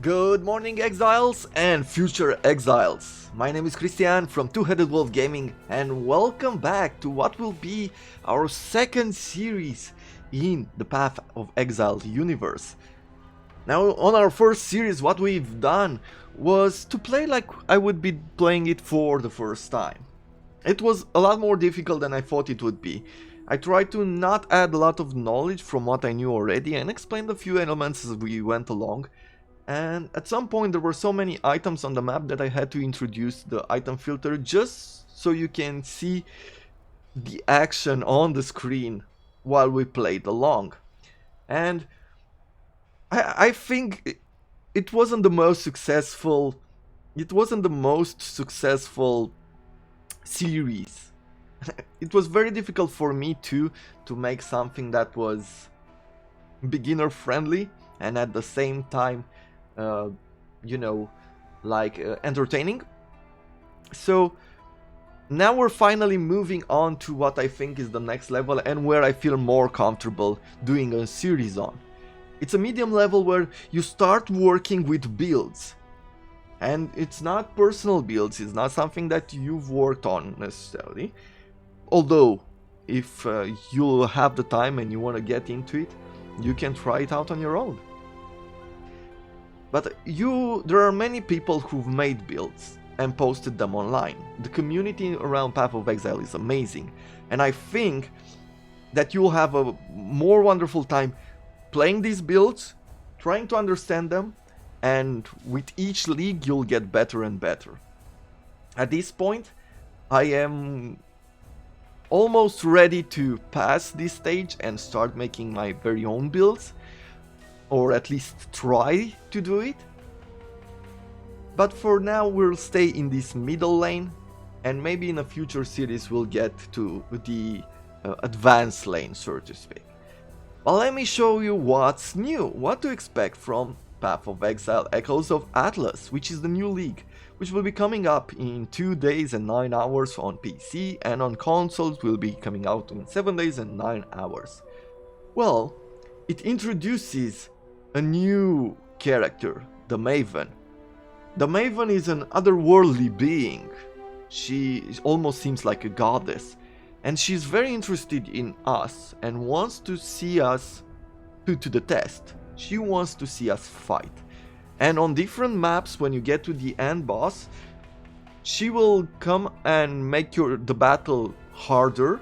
Good morning, exiles and future exiles. My name is Christian from Two-Headed Wolf Gaming, and welcome back to what will be our second series in the Path of Exile universe. Now, on our first series, what we've done was to play like I would be playing it for the first time. It was a lot more difficult than I thought it would be. I tried to not add a lot of knowledge from what I knew already and explained a few elements as we went along. And at some point there were so many items on the map that I had to introduce the item filter just so you can see the action on the screen while we played along. And I think it wasn't the most successful series. It was very difficult for me to make something that was beginner friendly and at the same time entertaining. So now we're finally moving on to what I think is the next level and where I feel more comfortable doing a series on. It's a medium level where you start working with builds. And it's not personal builds, it's not something that you've worked on necessarily. Although, if you have the time and you want to get into it, you can try it out on your own. But there are many people who've made builds and posted them online. The community around Path of Exile is amazing, and I think that you'll have a more wonderful time playing these builds, trying to understand them, and with each league you'll get better and better. At this point, I am almost ready to pass this stage and start making my very own builds, or at least try to do it. But for now we'll stay in this middle lane, and maybe in a future series we'll get to the advanced lane, so to speak. But let me show you what's new, what to expect from Path of Exile Echoes of Atlas, which is the new league, which will be coming up in 2 days and 9 hours on PC, and on consoles will be coming out in 7 days and 9 hours. Well, it introduces a new character, the Maven. The Maven is an otherworldly being. She almost seems like a goddess, and she's very interested in us and wants to see us put to the test. She wants to see us fight. And on different maps, when you get to the end boss, she will come and make the battle harder,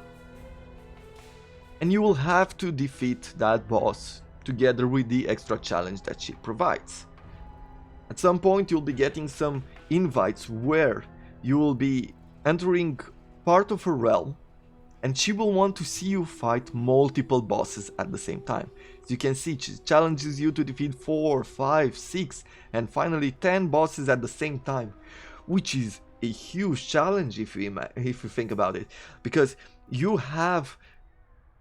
and you will have to defeat that boss together with the extra challenge that she provides. At some point you'll be getting some invites where you will be entering part of her realm, and she will want to see you fight multiple bosses at the same time. As you can see, she challenges you to defeat 4, 5, 6 and finally 10 bosses at the same time, which is a huge challenge if you think about it, because you have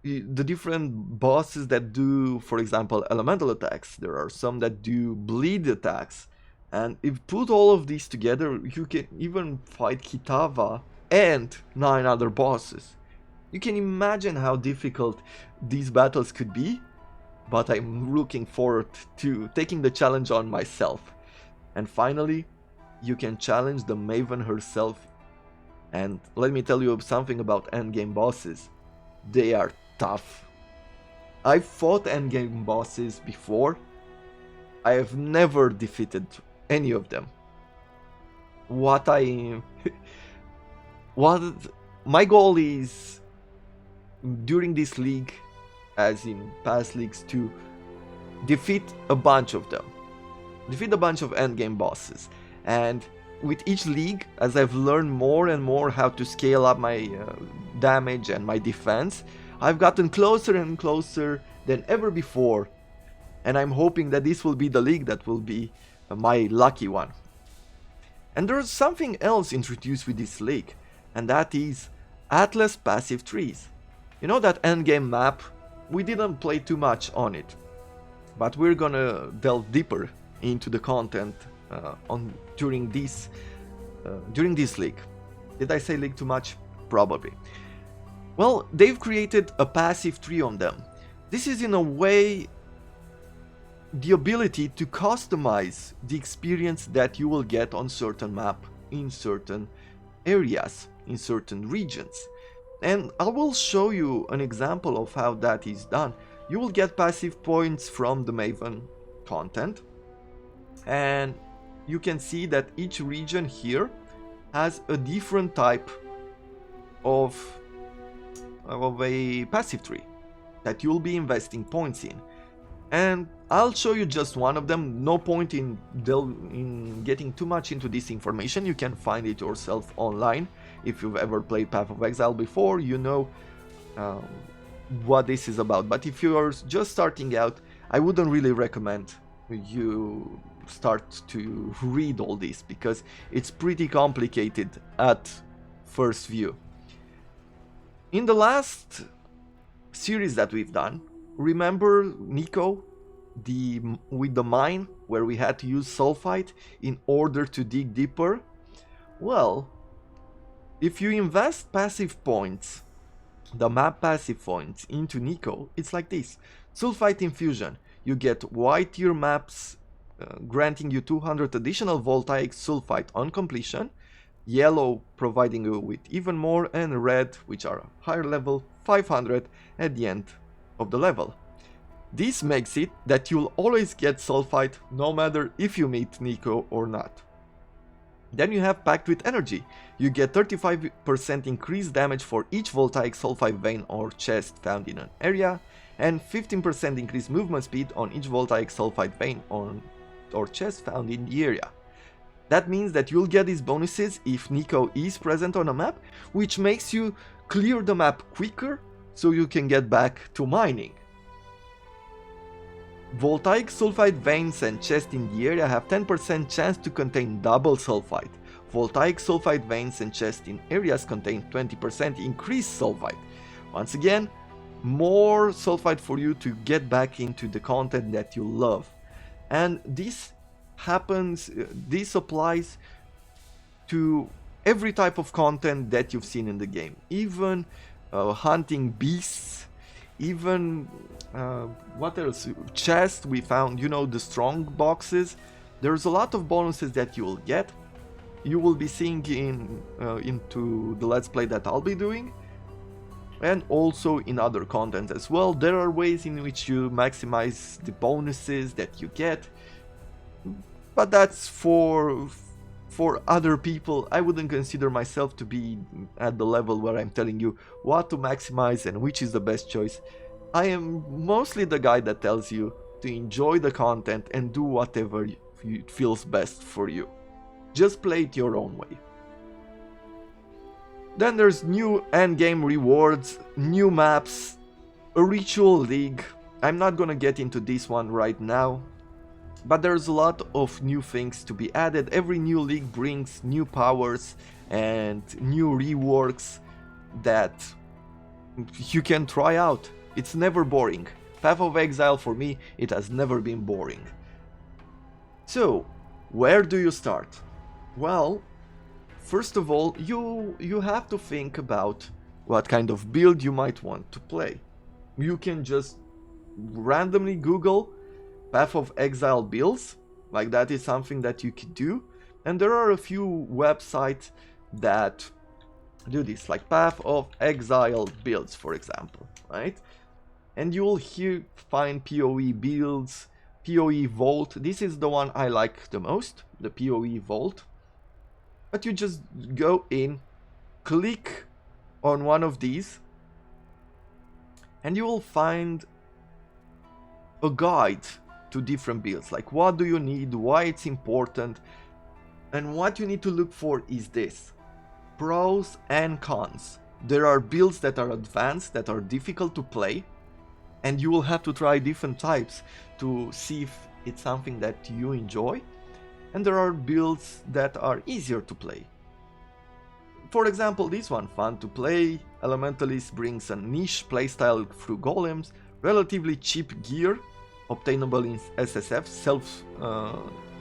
the different bosses that do, for example, elemental attacks. There are some that do bleed attacks, and if you put all of these together, you can even fight Kitava and 9 other bosses. You can imagine how difficult these battles could be, but I'm looking forward to taking the challenge on myself. And finally, you can challenge the Maven herself. And let me tell you something about endgame bosses. They are tough. I've fought endgame bosses before. I have never defeated any of them. My goal is, during this league, as in past leagues, to defeat a bunch of them. Defeat a bunch of endgame bosses. And with each league, as I've learned more and more how to scale up my damage and my defense, I've gotten closer and closer than ever before, and I'm hoping that this will be the league that will be my lucky one. And there's something else introduced with this league, and that is Atlas passive trees. You know that endgame map? We didn't play too much on it, but we're gonna delve deeper into the content during this league. Did I say league too much? Probably. Well, they've created a passive tree on them. This is in a way the ability to customize the experience that you will get on certain map in certain areas, in certain regions. And I will show you an example of how that is done. You will get passive points from the Maven content, and you can see that each region here has a different type of a passive tree that you'll be investing points in. And I'll show you just one of them. No point in getting too much into this information. You can find it yourself online. If you've ever played Path of Exile before, you know what this is about. But if you're just starting out, I wouldn't really recommend you start to read all this, because it's pretty complicated at first view. In the last series that we've done, remember Nico, with the mine, where we had to use sulfite in order to dig deeper? Well, if you invest passive points, the map passive points, into Nico, it's like this. Sulfite infusion, you get white tier maps granting you 200 additional voltaic sulfite on completion, yellow providing you with even more, and red, which are higher level, 500 at the end of the level. This makes it that you'll always get sulfite no matter if you meet Nico or not. Then you have Packed with Energy. You get 35% increased damage for each voltaic sulfite vein or chest found in an area, and 15% increased movement speed on each voltaic sulfite vein or chest found in the area. That means that you'll get these bonuses if Nico is present on a map, which makes you clear the map quicker so you can get back to mining. Voltaic sulfite veins and chests in the area have 10% chance to contain double sulfite. Voltaic sulfite veins and chests in areas contain 20% increased sulfite. Once again, more sulfite for you to get back into the content that you love. And this applies to every type of content that you've seen in the game, even hunting beasts, even what else, chests we found, you know, the strong boxes. There's a lot of bonuses that you will get. You will be seeing into the let's play that I'll be doing, and also in other content as well. There are ways in which you maximize the bonuses that you get, but that's for other people. I wouldn't consider myself to be at the level where I'm telling you what to maximize and which is the best choice. I am mostly the guy that tells you to enjoy the content and do whatever feels best for you. Just play it your own way. Then there's new endgame rewards, new maps, a ritual league. I'm not gonna get into this one right now, but there's a lot of new things to be added. Every new league brings new powers and new reworks that you can try out. It's never boring. Path of Exile, for me, it has never been boring. So, where do you start? Well, first of all, you have to think about what kind of build you might want to play. You can just randomly Google Path of Exile builds, like that is something that you could do. And there are a few websites that do this, like Path of Exile builds, for example, right? And you will here find PoE builds, Poe-vault. This is the one I like the most, the Poe-vault. But you just go in, click on one of these, and you will find a guide to different builds, like what do you need, why it's important. And what you need to look for is this: pros and cons. There are builds that are advanced, that are difficult to play, and you will have to try different types to see if it's something that you enjoy. And there are builds that are easier to play. For example, this one, fun to play. Elementalist brings a niche playstyle through golems, relatively cheap gear, obtainable in SSF,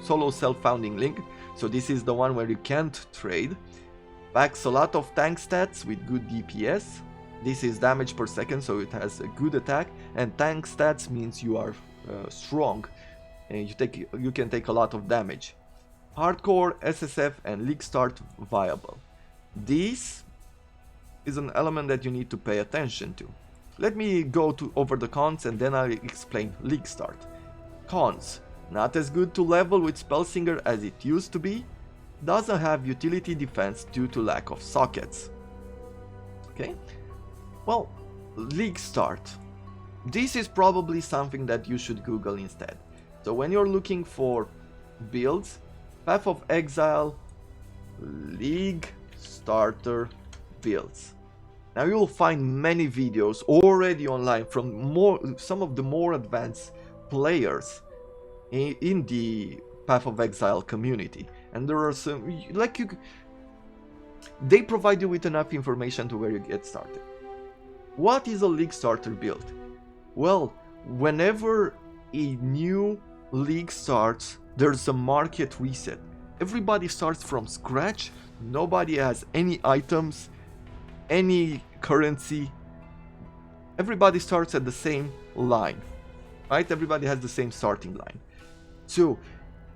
solo self-founding link. So this is the one where you can't trade. Packs a lot of tank stats with good DPS. This is damage per second, so it has a good attack, and tank stats means you are strong. and you can take a lot of damage. Hardcore, SSF, and League Start viable. This is an element that you need to pay attention to. Let me go over the cons and then I'll explain League Start. Cons: not as good to level with Spellsinger as it used to be. Doesn't have utility defense due to lack of sockets. Okay, well, League Start. This is probably something that you should Google instead. So when you're looking for builds, Path of Exile, League Starter builds. Now you'll find many videos already online from some of the more advanced players in the Path of Exile community, and there are some they provide you with enough information to where you get started. What is a League Starter build? Well, whenever a new league starts, there's a market reset. Everybody starts from scratch. Nobody has any items, any currency. Everybody starts at the same line, right? Everybody has the same starting line. So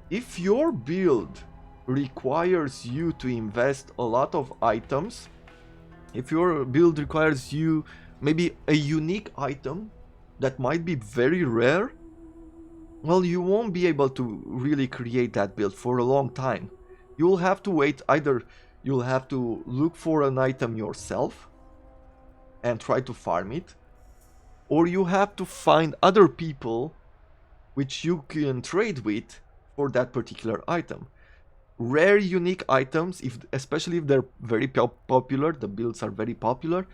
if your build requires you to invest a lot of items, if your build requires you maybe a unique item that might be very rare, well, you won't be able to really create that build for a long time. You'll have to wait. Either you'll have to look for an item yourself and try to farm it, or you have to find other people which you can trade with for that particular item. Rare unique items, especially if they're very popular, the builds are very popular,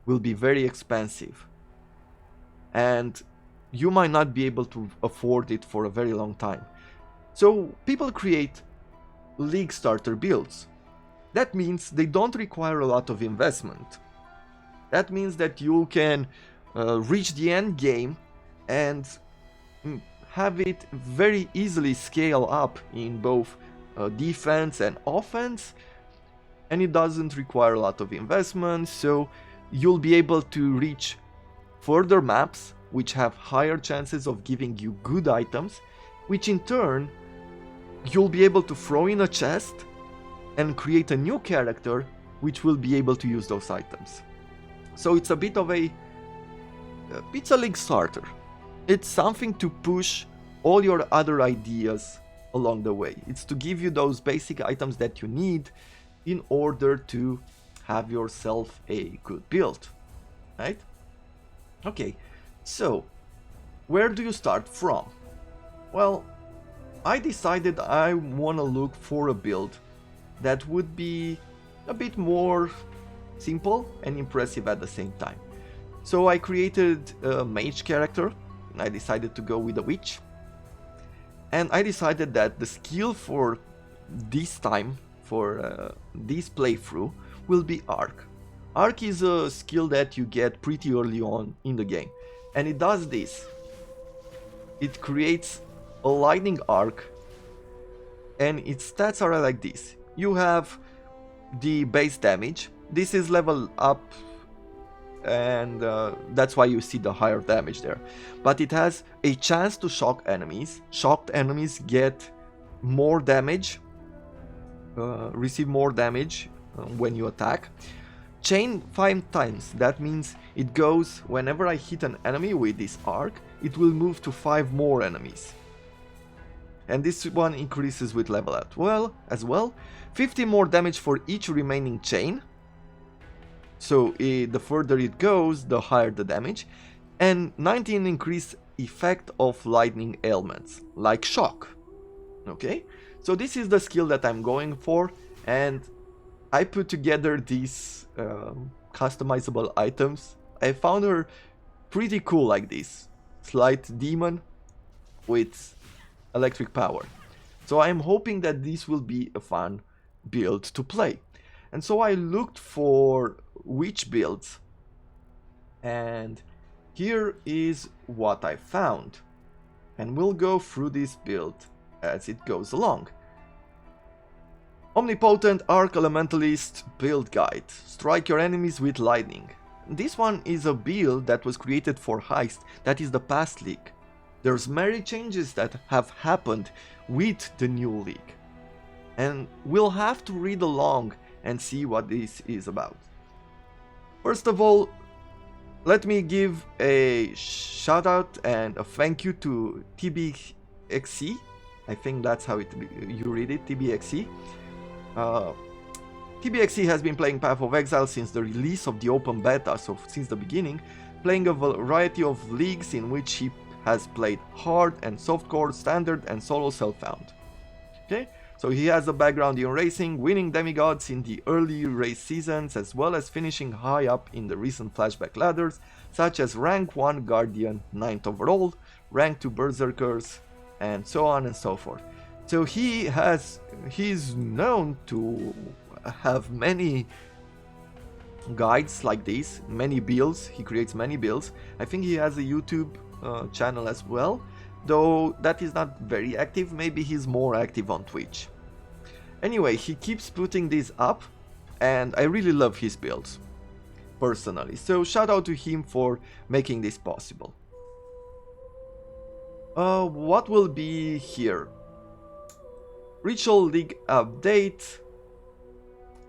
will be very expensive. And you might not be able to afford it for a very long time. So people create League Starter builds. That means they don't require a lot of investment. That means that you can reach the end game and have it very easily scale up in both defense and offense, and it doesn't require a lot of investment, so you'll be able to reach further maps which have higher chances of giving you good items, which in turn you'll be able to throw in a chest and create a new character which will be able to use those items. So it's a bit of it's a League Starter. It's something to push all your other ideas along the way. It's to give you those basic items that you need in order to have yourself a good build, right? Okay, so where do you start from? Well, I decided I want to look for a build that would be a bit more simple and impressive at the same time. So I created a mage character. I decided to go with a witch. And I decided that the skill for this time, for this playthrough, will be Arc. Arc is a skill that you get pretty early on in the game. And it does this. It creates a lightning arc, and its stats are like this. You have the base damage. This is level up, and that's why you see the higher damage there. But it has a chance to shock enemies. Shocked enemies get more damage, receive more damage when you attack. Chain 5 times. That means it goes, whenever I hit an enemy with this arc, it will move to 5 more enemies. And this one increases with level as well. 50 more damage for each remaining chain. So the further it goes, the higher the damage. And 19 increased effect of lightning ailments, like shock. Okay, so this is the skill that I'm going for, and I put together these customizable items. I found her pretty cool like this. Slight demon with electric power. So I'm hoping that this will be a fun build to play. And so I looked for witch builds, and here is what I found. And we'll go through this build as it goes along. Omnipotent Arc Elementalist build guide. Strike your enemies with lightning. This one is a build that was created for Heist, that is the past league. There's many changes that have happened with the new league, and we'll have to read along and see what this is about. First of all, let me give a shout out and a thank you to TbXie. I think that's how you read it, TbXie. TbXie has been playing Path of Exile since the release of the open beta, so since the beginning, playing a variety of leagues in which he has played hard and softcore, standard and solo self-found. Okay, so he has a background in racing, winning demigods in the early race seasons, as well as finishing high up in the recent flashback ladders, such as rank 1 Guardian, 9th overall, rank 2 Berserkers, and so on and so forth. So he's known to have many guides like this, many builds. He creates many builds. I think he has a YouTube channel as well, though that is not very active. Maybe he's more active on Twitch. Anyway, he keeps putting these up, and I really love his builds personally, so shout out to him for making this possible. What will be here? Ritual League update.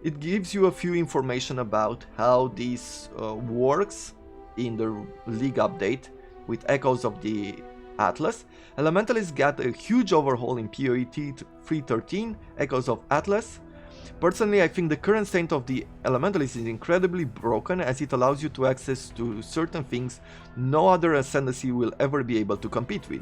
It gives you a few information about how this works in the League update with echoes of the Atlas. Elementalist got a huge overhaul in PoE 3.13, Echoes of Atlas. Personally, I think the current state of the Elementalist is incredibly broken, as it allows you to access to certain things no other ascendancy will ever be able to compete with.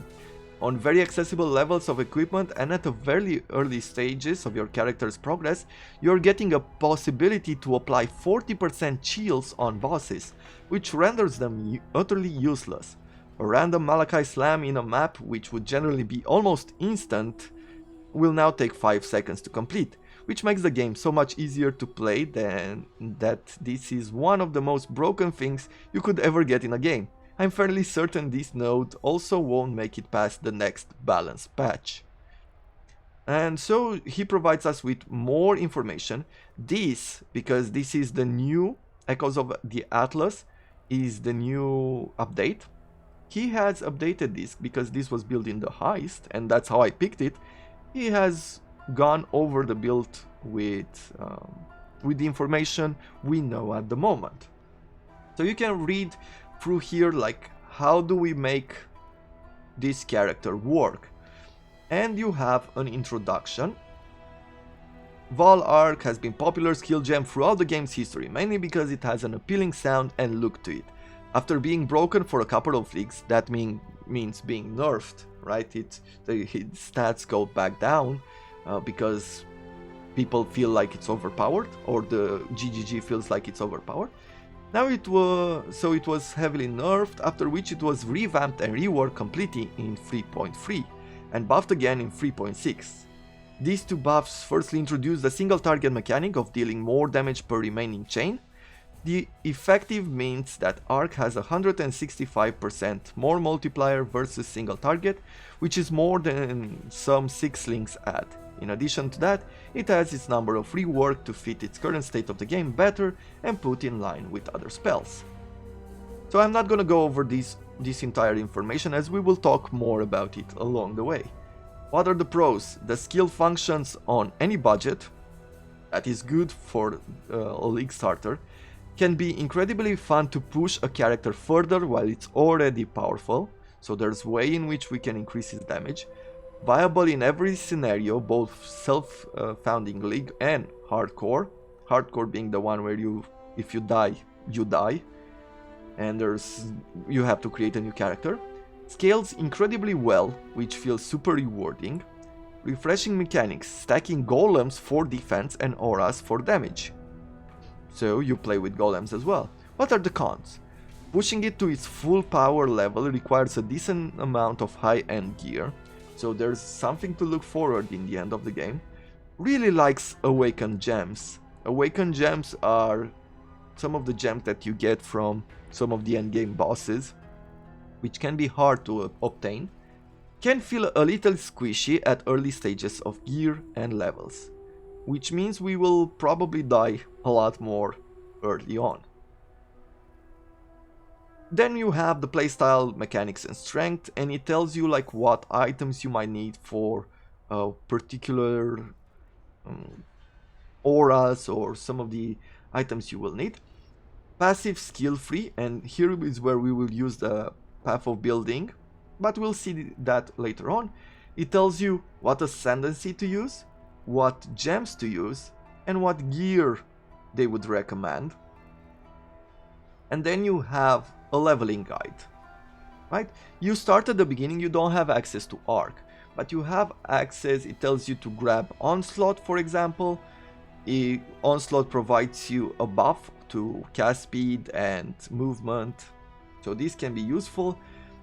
On very accessible levels of equipment and at the very early stages of your character's progress, you're getting a possibility to apply 40% chills on bosses, which renders them utterly useless. A random Malachi slam in a map, which would generally be almost instant, will now take 5 seconds to complete, which makes the game so much easier to play than that this is one of the most broken things you could ever get in a game. I'm fairly certain this node also won't make it past the next balance patch. And so he provides us with more information. This, because this is the new Echoes of the Atlas, is the new update. He has updated this because this was built in the heist, and that's how I picked it. He has gone over the build with the information we know at the moment. So you can read through here, like, how do we make this character work? And you have an introduction. Vol Arc has been popular skill gem throughout the game's history, mainly because it has an appealing sound and look to it. After being broken for a couple of leagues, that means being nerfed, right? His stats go back down because people feel like it's overpowered, or the GGG feels like it's overpowered. Now it was heavily nerfed, after which it was revamped and reworked completely in 3.3 and buffed again in 3.6. These two buffs firstly introduced the single target mechanic of dealing more damage per remaining chain. The effective means that Arc has 165% more multiplier versus single target, which is more than some 6 links add. In addition to that, it has its number of rework to fit its current state of the game better and put in line with other spells. So I'm not gonna go over this entire information, as we will talk more about it along the way. What are the pros? The skill functions on any budget, that is good for a league starter, can be incredibly fun to push a character further while it's already powerful, so there's a way in which we can increase his damage. Viable in every scenario, both self-founding league and hardcore. Hardcore being the one where if you die, you die, and you have to create a new character. Scales incredibly well, which feels super rewarding. Refreshing mechanics, stacking golems for defense and auras for damage. So you play with golems as well. What are the cons? Pushing it to its full power level requires a decent amount of high-end gear, so there's something to look forward in the end of the game. Really likes Awakened Gems. Awakened Gems are some of the gems that you get from some of the endgame bosses, which can be hard to obtain. Can feel a little squishy at early stages of gear and levels, which means we will probably die a lot more early on. Then you have the playstyle, mechanics and strength, and it tells you like what items you might need for a particular auras or some of the items you will need. Passive skill free, and here is where we will use the path of building, but we'll see that later on. It tells you what ascendancy to use, what gems to use, and what gear they would recommend. And then you have a leveling guide, right? You start at the beginning, you don't have access to Arc, but you have access. It tells you to grab Onslaught, for example. Onslaught provides you a buff to cast speed and movement, so this can be useful.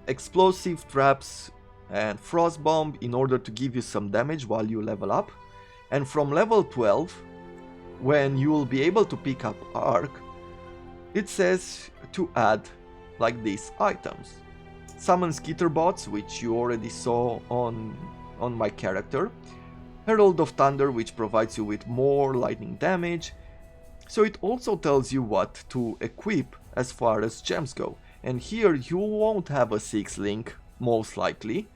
Explosive traps and frost bomb in order to give you some damage while you level up. And from level 12, when you will be able to pick up Arc, it says to add like these items. Summon Skitterbots, which you already saw on my character. Herald of Thunder, which provides you with more lightning damage. So it also tells you what to equip as far as gems go. And here you won't have a 6 link, most likely,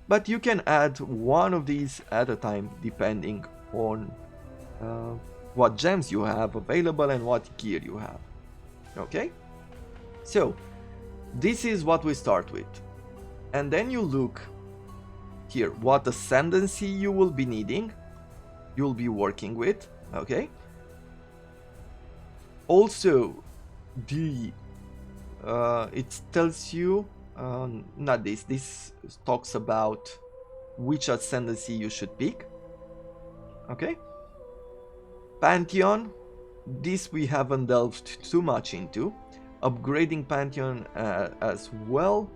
but you can add one of these at a time depending on what gems you have available and what gear you have. Okay? So this is what we start with. And then you look here what ascendancy you will be needing, you'll be working with. Okay? Also, it tells you, not this talks about which ascendancy you should pick. Okay? Pantheon, this we haven't delved too much into. Upgrading Pantheon as well.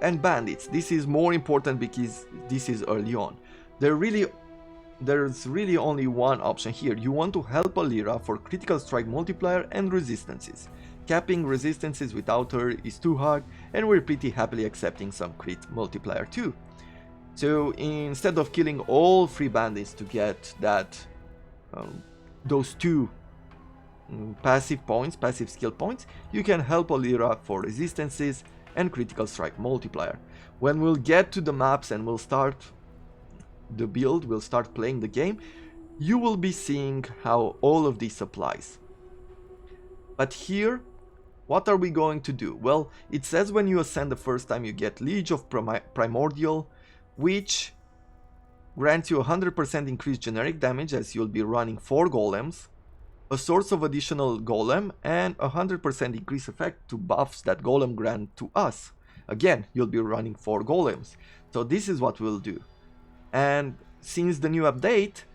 And Bandits, this is more important because this is early on. There's really only one option here. You want to help Alira for critical strike multiplier and resistances. Capping resistances without her is too hard, and we're pretty happily accepting some crit multiplier too. So instead of killing all 3 bandits to get that those 2 passive skill points, you can help Alira for resistances and critical strike multiplier. When we'll get to the maps and we'll start the build, we'll start playing the game, you will be seeing how all of this applies. But here, what are we going to do? Well, it says when you ascend the first time you get Liege of Primordial, which grants you 100% increased generic damage as you'll be running 4 golems, a source of additional golem, and 100% increase effect to buffs that golem grant to us. Again, you'll be running 4 golems. So this is what we'll do. And since the new update,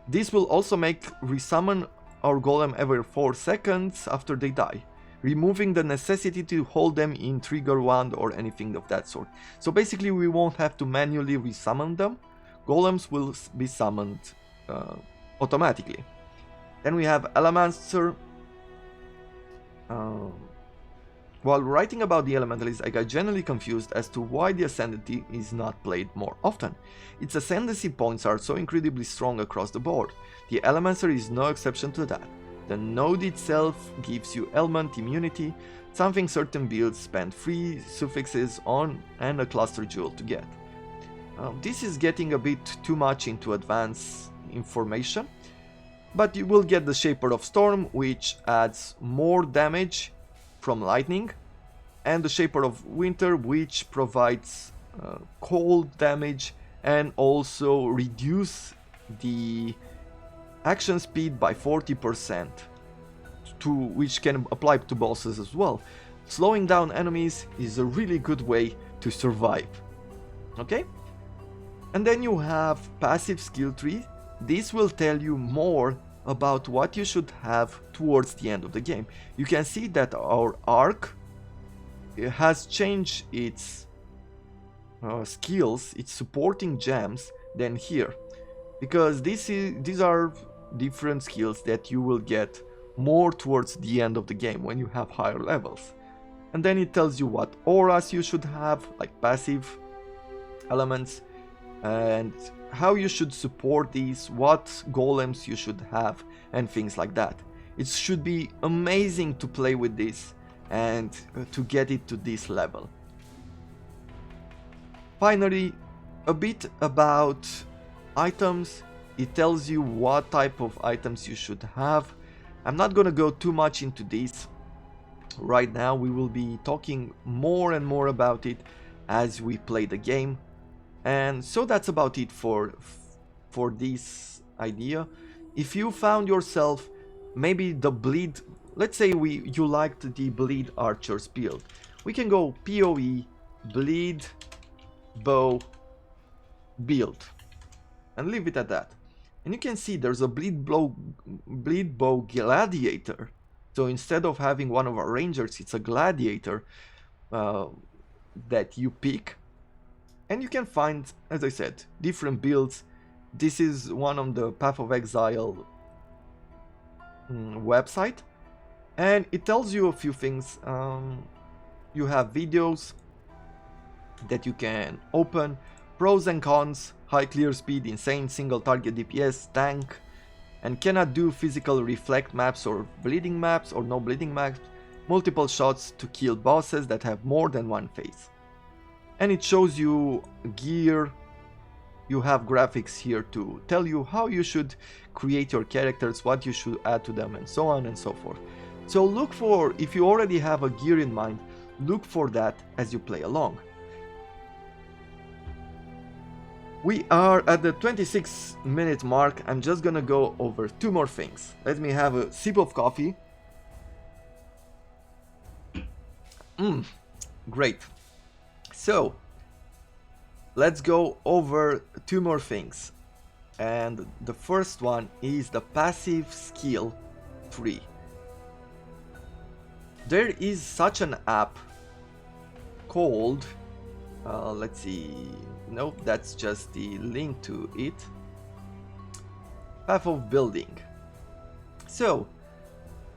this will also make resummon our golem every 4 seconds after they die, removing the necessity to hold them in trigger wand or anything of that sort. So basically we won't have to manually resummon them. Golems will be summoned automatically. Then we have Elementalist. While writing about the Elementalist, I got generally confused as to why the Ascendancy is not played more often. Its Ascendancy points are so incredibly strong across the board. The Elementalist is no exception to that. The node itself gives you element immunity, something certain builds spend 3 suffixes on and a cluster jewel to get. This is getting a bit too much into advanced information, but you will get the Shaper of Storm, which adds more damage from lightning, and the Shaper of Winter, which provides cold damage and also reduce the action speed by 40%, which can apply to bosses as well. Slowing down enemies is a really good way to survive. Okay? And then you have passive skill tree. This will tell you more about what you should have towards the end of the game. You can see that our Arc has changed its skills, its supporting gems than here, because these are different skills that you will get more towards the end of the game when you have higher levels. And then it tells you what auras you should have, like passive elements, and how you should support these, what golems you should have, and things like that. It should be amazing to play with this, and to get it to this level. Finally, a bit about items. It tells you what type of items you should have. I'm not gonna go too much into this right now. We will be talking more and more about it as we play the game. And so that's about it for this idea. If you found yourself maybe the bleed, let's say you liked the bleed archers build, we can go PoE bleed bow build and leave it at that. And you can see there's a bleed bow gladiator. So instead of having one of our rangers, it's a gladiator that you pick. And you can find, as I said, different builds. This is one on the Path of Exile website, and it tells you a few things. You have videos that you can open, pros and cons, high clear speed, insane single target DPS, tank, and cannot do physical reflect maps or bleeding maps or no bleeding maps, multiple shots to kill bosses that have more than one phase. And it shows you gear. You have graphics here to tell you how you should create your characters, what you should add to them, and so on and so forth. So look for, if you already have a gear in mind, look for that as you play along. We are at the 26-minute mark. I'm just gonna go over two more things. Let me have a sip of coffee. Great. So, let's go over two more things. And the first one is the passive skill tree. There is such an app called, let's see, nope, that's just the link to it. Path of Building. So,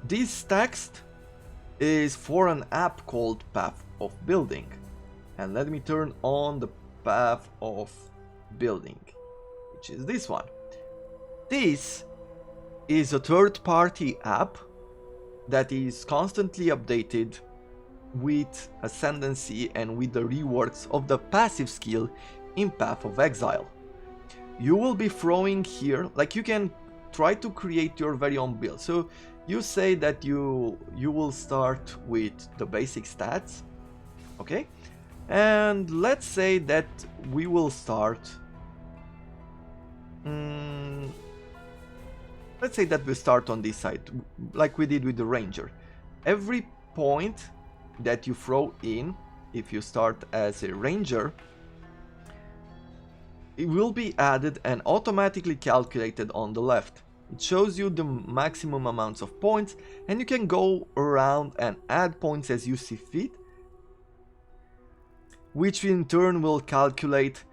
this text is for an app called Path of Building. And let me turn on the Path of Building, which is this one. This is a third-party app that is constantly updated with Ascendancy and with the reworks of the passive skill in Path of Exile. You will be throwing here, like you can try to create your very own build. So you say that you will start with the basic stats, okay? And let's say that we will start, let's say that we start on this side, like we did with the ranger. Every point that you throw in, if you start as a ranger, it will be added and automatically calculated on the left. It shows you the maximum amounts of points, and you can go around and add points as you see fit, which in turn will calculate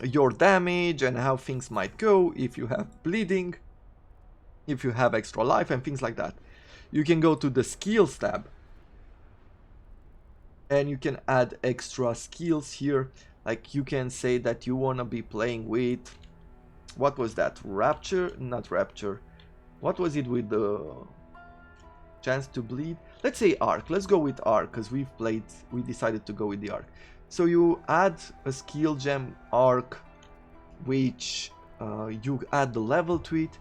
your damage and how things might go, if you have bleeding, if you have extra life and things like that. You can go to the skills tab and you can add extra skills here. Like you can say that you want to be playing with, what was that, rapture, not rapture, what was it with the chance to bleed? Let's say arc. Let's go with arc because we decided to go with the arc. So you add a skill gem arc, which you add the level to it,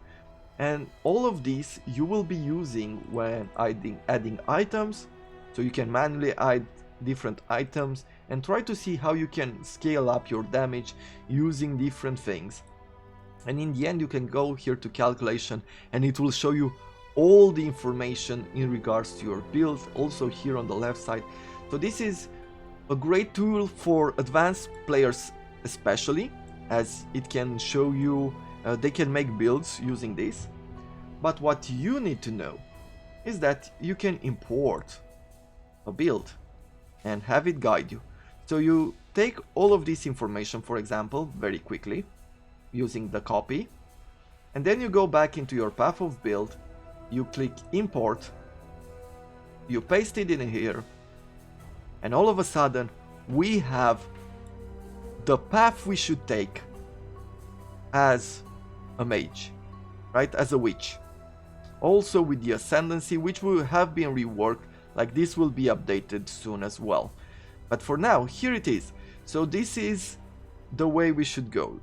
and all of these you will be using when adding items. So you can manually add different items and try to see how you can scale up your damage using different things. And in the end you can go here to calculation and it will show you all the information in regards to your build, also here on the left side. So this is a great tool for advanced players especially, as it can show you, they can make builds using this. But what you need to know is that you can import a build and have it guide you. So you take all of this information, for example, very quickly using the copy, and then you go back into your path of build, you click import, you paste it in here, and all of a sudden we have the path we should take as a mage, right, as a witch. Also with the ascendancy, which will have been reworked, Like this will be updated soon as well. But for now, here it is. So this is the way we should go.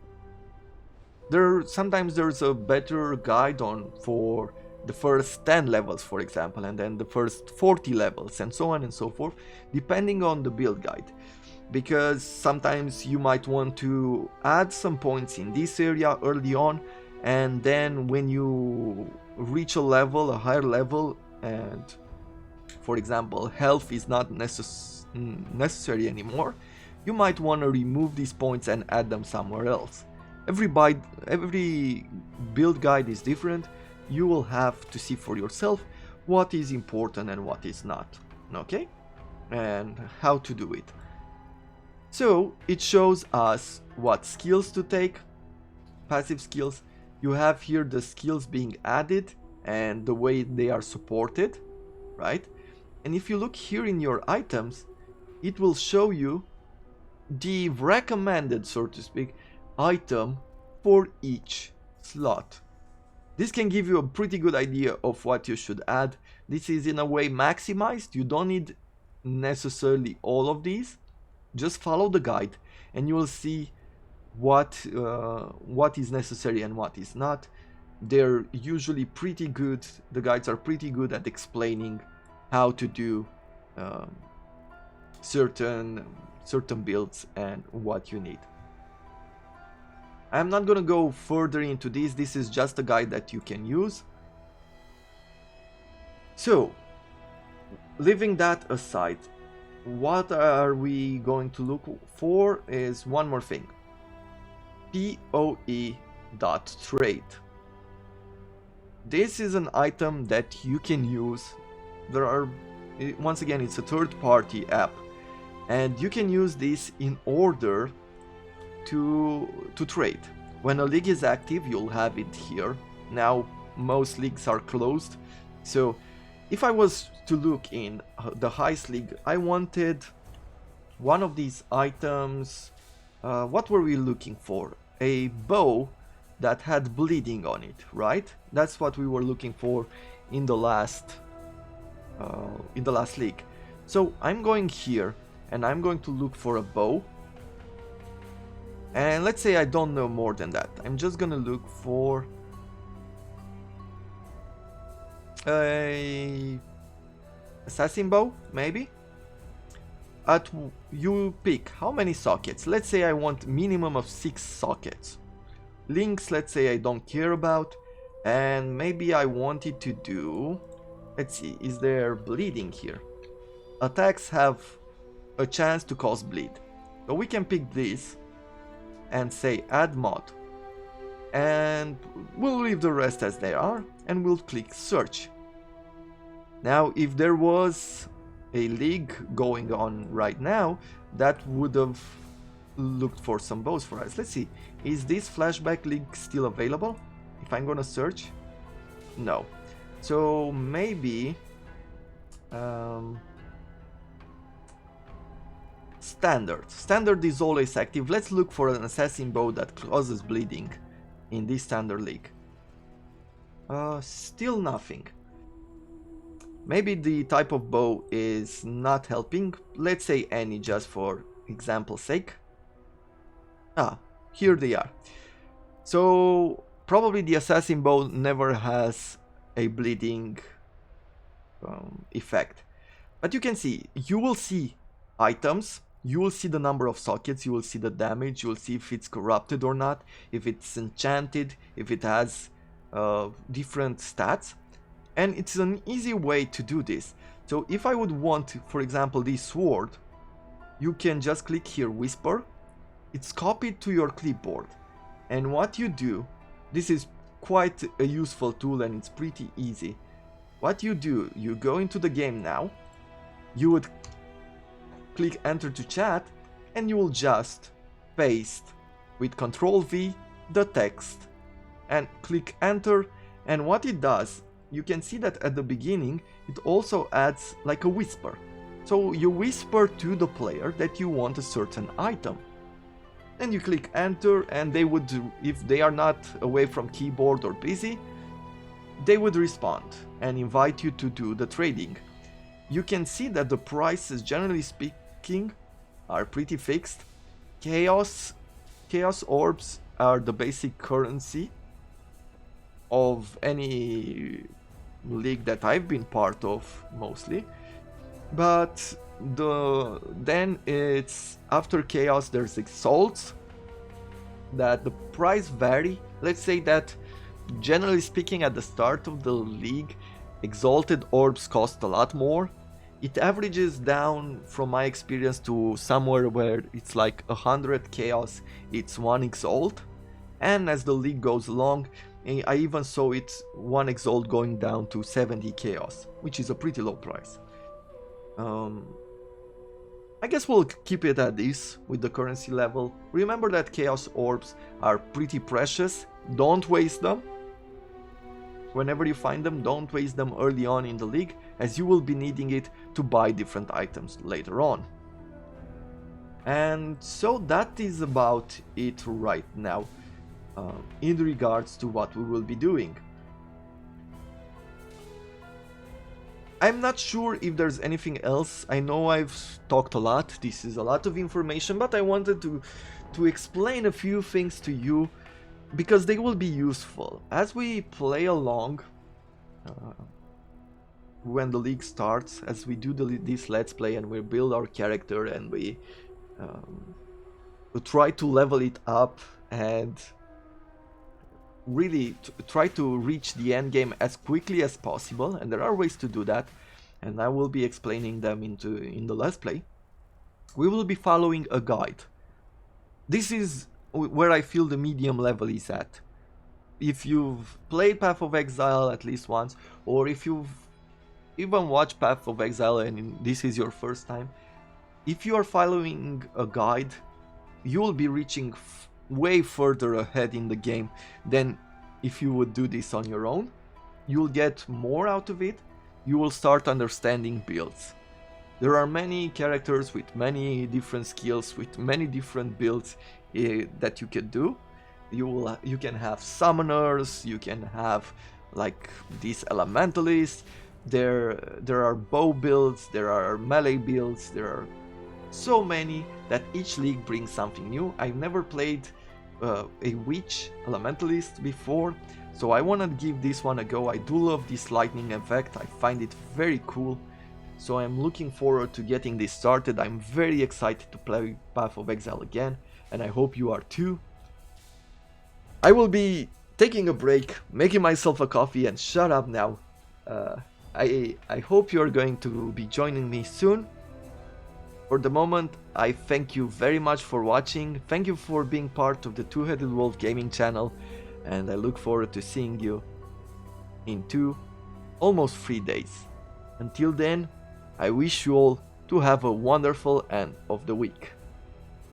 Sometimes there's a better guide for the first 10 levels, for example, and then the first 40 levels, and so on and so forth, depending on the build guide. Because sometimes you might want to add some points in this area early on, and then when you reach a higher level, and for example health is not necessary anymore, you might want to remove these points and add them somewhere else. Every build guide is different. You will have to see for yourself what is important and what is not, okay? And how to do it. So it shows us what skills to take, passive skills. You have here the skills being added and the way they are supported, right? And if you look here in your items, it will show you the recommended, so to speak, item for each slot. This can give you a pretty good idea of what you should add. This is in a way maximized. You don't need necessarily all of these. Just follow the guide and you will see what is necessary and what is not. They're usually pretty good. The guides are pretty good at explaining how to do certain builds and what you need. I'm not gonna go further into this. This is just a guide that you can use. So, leaving that aside, what are we going to look for is one more thing. Poe.trade. This is an item that you can use. Once again, it's a third-party app, and you can use this in order to trade. When a league is active, you'll have it here. Now most leagues are closed, so if I was to look in the highest league, I wanted one of these items. What were we looking for? A bow that had bleeding on it, right? That's what we were looking for in the last league. So I'm going here and I'm going to look for a bow. And let's say I don't know more than that. I'm just gonna look for a assassin bow, maybe. You pick how many sockets. Let's say I want minimum of 6 sockets. Links, let's say I don't care about, and maybe I wanted to do, let's see, is there bleeding here? Attacks have a chance to cause bleed, so we can pick this and say add mod, and we'll leave the rest as they are and we'll click search. Now if there was a league going on right now, that would have looked for some bows for us. Let's see, is this flashback league still available? If I'm gonna search, no. So maybe Standard is always active. Let's look for an assassin bow that causes bleeding in this standard league. Still nothing. Maybe the type of bow is not helping. Let's say any, just for example's sake. Here they are. So probably the assassin bow never has a bleeding effect. But you can see, you will see items, you will see the number of sockets, you will see the damage, you will see if it's corrupted or not, if it's enchanted, if it has different stats. And it's an easy way to do this. So if I would want, for example, this sword, you can just click here, whisper. It's copied to your clipboard. And what you do, this is quite a useful tool and it's pretty easy. What you do, you go into the game now, you would click enter to chat, and you will just paste with Ctrl V the text and click enter. And what it does, you can see that at the beginning it also adds like a whisper. So you whisper to the player that you want a certain item. Then you click enter, and they would, if they are not away from keyboard or busy, they would respond and invite you to do the trading. you can see that the prices, generally speaking, are pretty fixed. Chaos orbs are the basic currency of any league that I've been part of, mostly. But then it's after chaos there's exalts that the price vary. Let's say that generally speaking at the start of the league exalted orbs cost a lot more. It averages down from my experience to somewhere where it's like 100 chaos, it's 1 exalt. And as the league goes along, I even saw it 1 exalt going down to 70 chaos, which is a pretty low price. I guess we'll keep it at this with the currency level. Remember that chaos orbs are pretty precious, don't waste them. Whenever you find them, don't waste them early on in the league, as you will be needing it to buy different items later on. And so that is about it right now, in regards to what we will be doing. I'm not sure if there's anything else. I know I've talked a lot, this is a lot of information, but I wanted to explain a few things to you because they will be useful as we play along when the league starts, as we do this let's play and we build our character and we try to level it up and really try to reach the end game as quickly as possible, and there are ways to do that, and I will be explaining them in the let's play. We will be following a guide. This is where I feel the medium level is at. If you've played Path of Exile at least once, or if you've even watched Path of Exile and this is your first time, if you are following a guide, you will be reaching way further ahead in the game than if you would do this on your own. You'll get more out of it, you will start understanding builds. There are many characters with many different skills, with many different builds that you can do. You can have summoners, you can have like these elementalists, there are bow builds, there are melee builds, there are so many that each league brings something new. I've never played a witch elementalist before, so I want to give this one a go. I do love this lightning effect, I find it very cool, so I'm looking forward to getting this started. I'm very excited to play Path of Exile again, and I hope you are too. I will be taking a break, making myself a coffee, and shut up now. I hope you are going to be joining me soon. For the moment, I thank you very much for watching, thank you for being part of the Two-Headed Wolf gaming channel, and I look forward to seeing you in 2, almost 3 days. Until then, I wish you all to have a wonderful end of the week.